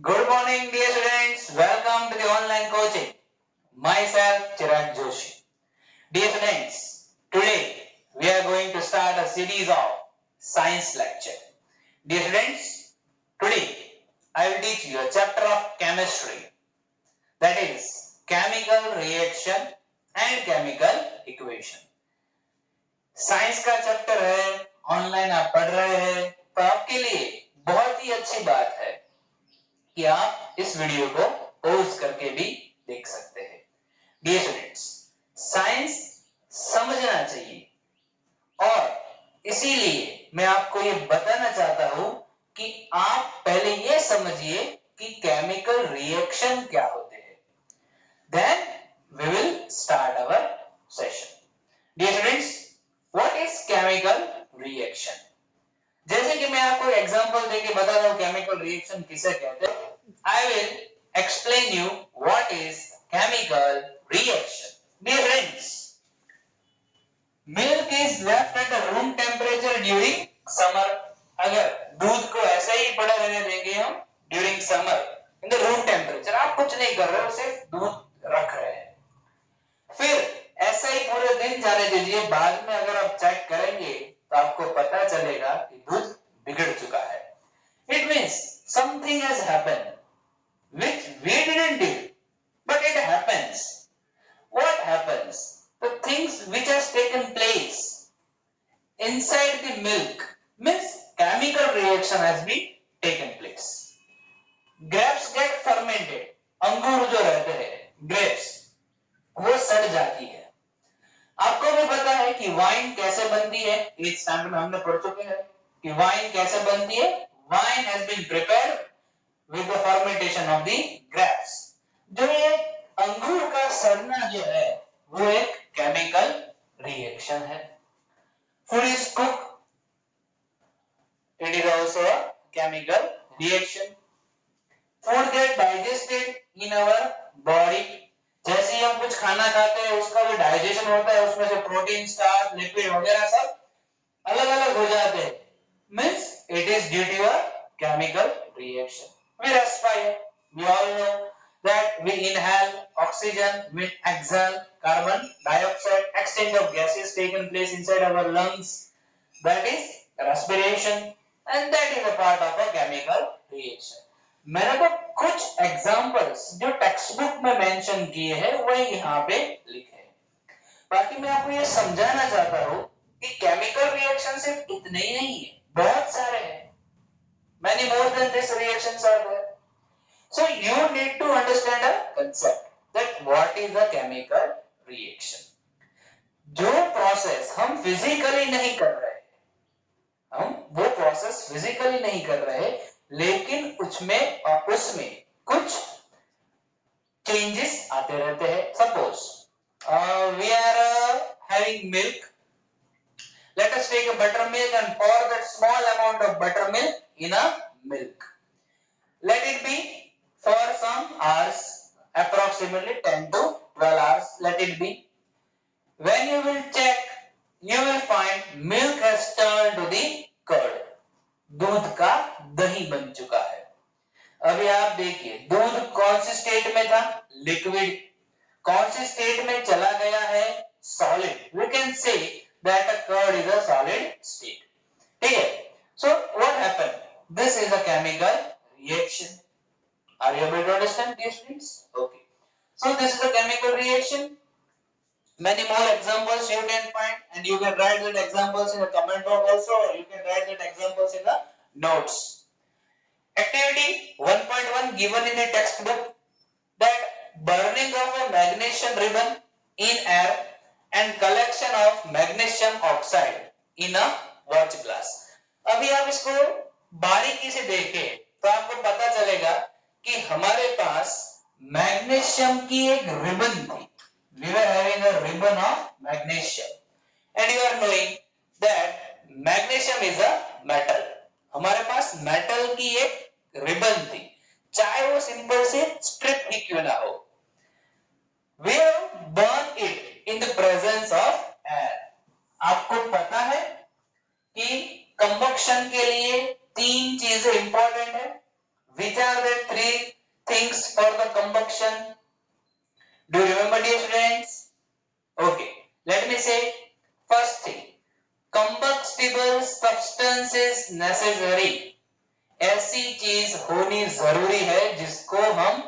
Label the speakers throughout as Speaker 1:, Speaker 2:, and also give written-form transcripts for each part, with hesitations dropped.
Speaker 1: Good morning, dear students. Welcome to the online coaching. Myself, Chirag Joshi. Dear students, today we are going to start a series of science lecture. Dear students, today I will teach you a chapter of chemistry, that is chemical reaction and chemical equation. Science का chapter है, online आप पढ़ रहे हैं, तो आपके लिए बहुत ही अच्छी बात है कि आप इस वीडियो को पॉज करके भी देख सकते हैं। डियर स्टूडेंट्स, साइंस समझना चाहिए और इसीलिए मैं आपको ये बताना चाहता हूं कि आप पहले ये समझिए कि केमिकल रिएक्शन क्या होते हैं, then we will start our session. Dear students, what is chemical reaction? जैसे कि मैं आपको एग्जांपल देके बता रहा हूं केमिकल रिएक्शन किसे कहते हैं। I will explain you what is chemical reaction. Dear friends, milk is left at a room temperature during summer. अगर दूध को ऐसे ही पड़ा रहने देंगे हम during summer in the room temperature, आप कुछ नहीं कर रहे हो, सिर्फ दूध रख रहे हैं, फिर ऐसा ही पूरे दिन जाने दीजिए, बाद में अगर आप चेक करेंगे तो आपको पता चलेगा कि दूध बिगड़ चुका है। It means something has happened which we didn't do, but it happens. What happens? The things which has taken place inside the milk means chemical reaction has been taken place. Grapes get fermented. अंगूर जो रहते हैं, grapes, वो सड़ जाती है। आपको भी पता है कि वाइन कैसे बनती है, इस स्टैंडर्ड में हमने पढ़ चुके हैं कि वाइन कैसे बनती है। Wine has been prepared with the fermentation of the grapes. जो ये अंगूर का सड़ना जो है वो एक केमिकल रिएक्शन है। Food is cooked, it is also a chemical reaction. Food get digested in our body. जैसे ही हम कुछ खाना खाते हैं उसका जो डाइजेशन होता है उसमें से प्रोटीन, स्टार्च, लिपिड वगैरह सब अलग अलग हो जाते हैं, means it is due to a chemical reaction. We respire. We all know that we inhale oxygen, we exhale carbon dioxide. Exchange of gases taken place inside our lungs. That is respiration, and that is a part of a chemical reaction. मैंने तो कुछ examples जो text book में mention किए हैं वही यहाँ पे लिखे हैं। बाकी मैं आपको ये समझाना चाहता हूँ कि केमिकल रिएक्शन सिर्फ इतने ही नहीं है, बहुत सारे हैं। Many more than this reactions are there. So you need to understand a concept that what is a chemical reaction. जो प्रोसेस हम फिजिकली नहीं कर रहे, हम वो प्रोसेस फिजिकली नहीं कर रहे, लेकिन उसमें कुछ चेंजेस आते रहते हैं। Suppose we are having milk. Let us take a buttermilk and pour that small amount of buttermilk in a milk. Let it be for some hours, approximately 10 to 12 hours. Let it be. When you will check, you will find milk has turned to the curd. दूध का दही बन चुका है। अभी आप देखिए दूध कौन सी स्टेट में था, लिक्विड, कौन सी स्टेट में चला गया है, solid. We can say that a curd is a solid state. ठीक है? So what happened? This is a chemical reaction. Are you able to understand, dear students? Okay. So this is a chemical reaction. Many more examples you can find, and you can write that examples in the comment box also, or you can write that examples in the notes. Activity 1.1 given in the textbook, that burning of a magnesium ribbon in air and collection of magnesium oxide in a watch glass. अभी आप इसको बारीकी से देखें तो आपको पता चलेगा कि हमारे पास मैग्नीशियम की एक रिबन थी. We were having a ribbon of magnesium, and you are knowing that magnesium is a metal. हमारे पास मेटल की एक रिबन थी, चाहे वो सिंपल से स्ट्रिप ही क्यों ना हो. We have burned it in the presence of air. आपको पता है कि कंबक्शन के लिए तीन चीजें इंपॉर्टेंट है, Which are the three things for the combustion? Do you remember, dear students? Okay, let me say. First thing, combustible substance is necessary. ऐसी चीज होनी जरूरी है जिसको हम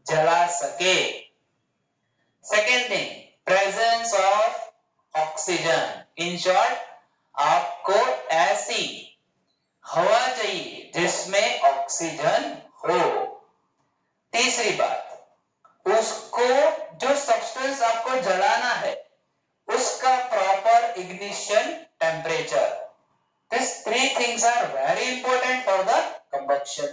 Speaker 1: जला सके. Second thing, presence of oxygen. In short, आपको ऐसी हवा चाहिए जिसमें ऑक्सीजन हो. तीसरी बात, उसको जो सब्सटेंस आपको जलाना है उसका proper ignition temperature. These three things are very important for the combustion.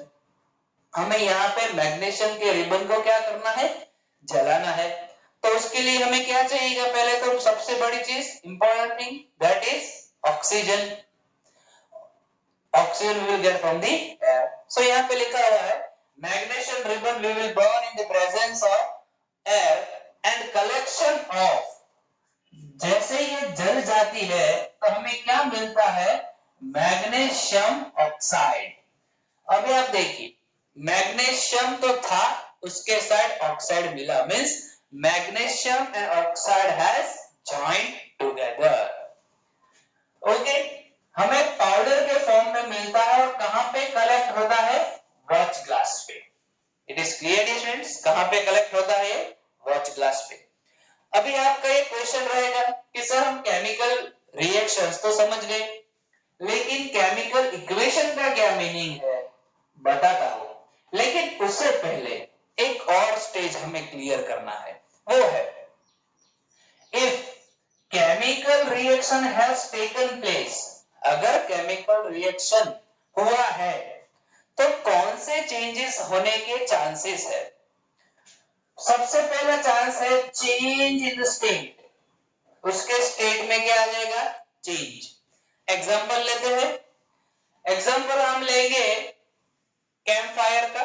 Speaker 1: हमें यहाँ पे मैग्नीशियम के रिबन को क्या करना है? जलाना है. तो उसके लिए हमें क्या चाहिएगा? पहले तो सबसे बड़ी चीज, important thing, that is oxygen. Oxygen we will get from the air. So यहाँ पे लिखा हुआ है magnesium ribbon we will burn in the presence of air and collection of. जैसे ये जल जाती है तो हमें क्या मिलता है? Magnesium oxide. अभी आप देखिए, मैग्नीशियम तो था, उसके साथ ऑक्साइड मिला, means magnesium and oxide has joined together. Okay, हमें पाउडर के फॉर्म में मिलता है और कहां पे कलेक्ट होता है? वॉच ग्लास पे. इट इज क्लियर स्टूडेंट्स, कहां पे कलेक्ट होता है? वॉच ग्लास पे. अभी आपका एक क्वेश्चन रहेगा कि सर हम केमिकल रिएक्शंस तो समझ गए, लेकिन केमिकल इक्वेशन का क्या मीनिंग है? बताता हूं, लेकिन उससे पहले एक और स्टेज हमें क्लियर करना है. वो है, if chemical reaction has taken place. अगर केमिकल रिएक्शन हुआ है तो कौन से चेंजेस होने के चांसेस है? सबसे पहला चांस है चेंज इन द स्टेट. उसके स्टेट में क्या आ जाएगा? चेंज. एग्जांपल लेते हैं. एग्जांपल हम लेंगे कैंप फायर का,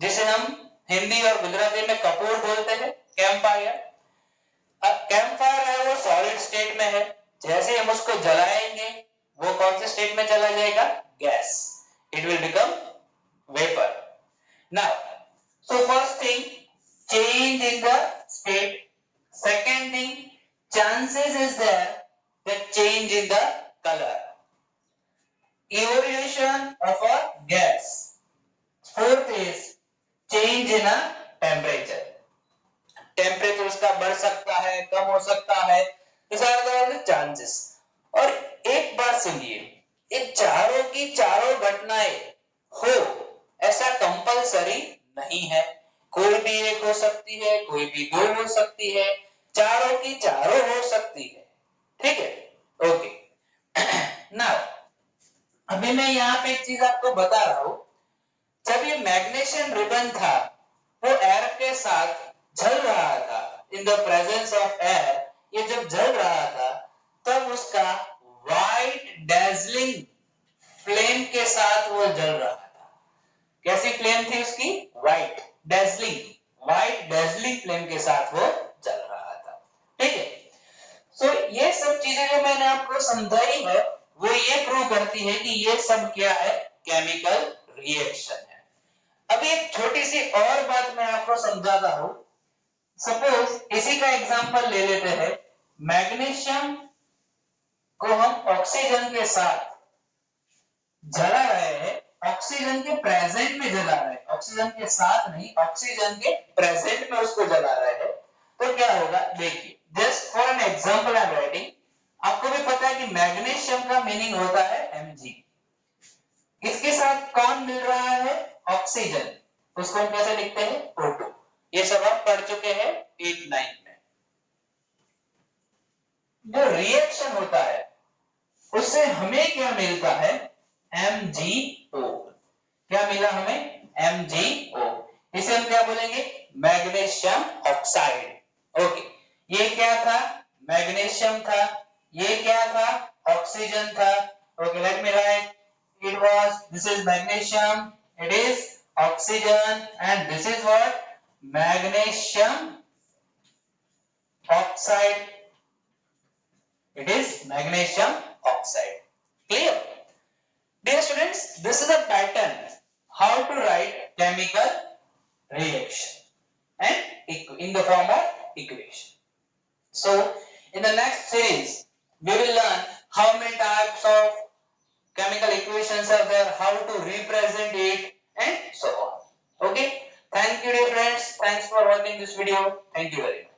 Speaker 1: जिसे हम हिंदी और गुजराती में कपूर बोलते हैं. कैंप फायर, कैंप फायर है वो सॉलिड स्टेट में है. जैसे हम उसको जलाएंगे वो कौन से स्टेट में चला जाएगा? Gas. It will become vapour. Now, so first thing, change in the state. Second thing, chances is there that change in the color. Evolution of a gas. Fourth is change in a temperature. Temperature उसका बढ़ सकता है, कम हो सकता है. These are the chances. और एक बात सुनिए, ये चारों की चारों घटनाएं हो ऐसा कंपलसरी नहीं है. कोई भी एक हो सकती है, कोई भी दो हो सकती है, चारों की चारों हो सकती है. ठीक है? ओके. नाउ, अभी मैं यहाँ पे एक चीज आपको बता रहा हूं. जब ये मैग्नीशियम रिबन था वो एयर के साथ जल रहा था, in the presence of air, ये जब जल रहा था तब उसका व्हाइट डेजलिंग फ्लेम के साथ वो जल रहा था. कैसी फ्लेम थी उसकी? White dazzling. White dazzling flame के साथ वो जल रहा था. ठीक है? सो ये सब चीजें जो मैंने आपको समझाई है वो ये प्रूव करती है कि ये सब क्या है? केमिकल रिएक्शन है. अभी एक छोटी सी और बात मैं आपको समझाता हूं. सपोज इसी का एग्जांपल ले लेते हैं. मैग्नीशियम को हम ऑक्सीजन के साथ जला रहे हैं, ऑक्सीजन के प्रेजेंट में जला रहे हैं, ऑक्सीजन के साथ नहीं, ऑक्सीजन के प्रेजेंट में उसको जला रहे हैं. तो क्या होगा? देखिए, just for an example I am writing. आपको भी पता है कि मैग्नीशियम का मीनिंग होता है Mg. इसके साथ कौन मिल रहा है? ऑक्सीजन. उसको हम कैसे लिखते हैं? O2. ये सब आप पढ़ चुके हैं 8-9 में. जो रिएक्शन होता है उससे हमें क्या मिलता है? MgO. क्या मिला हमें? MgO. इसे हम क्या बोलेंगे? Magnesium oxide. ओके, ये क्या था? मैग्नीशियम था. ये क्या था? ऑक्सीजन था. Okay, let me right. It was, this is magnesium, it is oxygen, and this is what? Magnesium oxide. It is magnesium oxide. Clear? Dear students, this is a pattern how to write chemical reaction and in the form of equation. So in the next series we will learn how many types of chemical equations are there, how to represent it and so on. Okay. Thank you dear friends. Thanks for watching this video. Thank you very much.